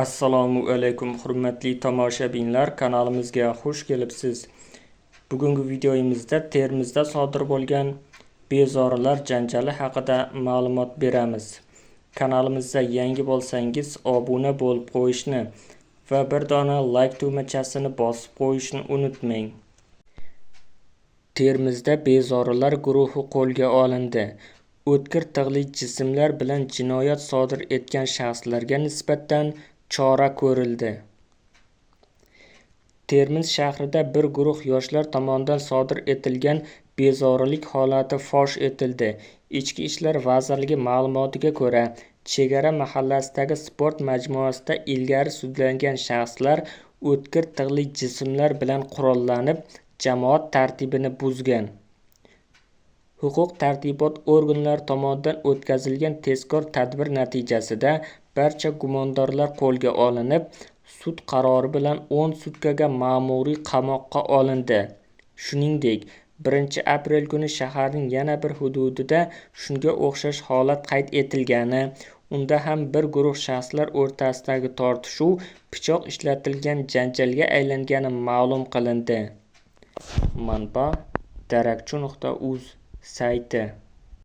Assalomu alaykum hurmatli tomoshabinlar, kanalimizga xush kelibsiz. Bugungi videomizda Termizda sodir bo'lgan bezorilar janjali haqida ma'lumot beramiz. Kanalimizga yangi bo'lsangiz obuna bo'lib qo'yishni va bir dona like tugmachasini bosib qo'yishni unutmang. Termizda bezorilar guruhi qo'lga olindi. O'tkir tig'li jismlar bilan jinoyat sodir etgan shaxslarga nisbatan chora ko'rildi. Termiz shahrida bir guruh yoshlar tomonidan sodir etilgan bezorilik holati fosh etildi. Ichki ishlar vazirligi ma'lumotiga ko'ra, Chegara mahallasidagi sport majmuasida ilgari sudlangan shaxslar o'tkir tig'li jismlar bilan qurollanib, jamoat tartibini buzgan. Huquq-tartibot organlari tomonidan o'tkazilgan tezkor tadbir natijasida barcha gumondorlar qo'lga olinib, sud qarori bilan 10 sutkaga ma'muriy qamoqqa olindi. Shuningdek, 1-aprel kuni shaharning yana bir hududida shunga o'xshash holat qayd etilgani, unda ham bir guruh shaxslar o'rtasidagi tortishuv pichoq ishlatilgan janjalga aylangani ma'lum qilindi. Manba: darakchi.uz sayti.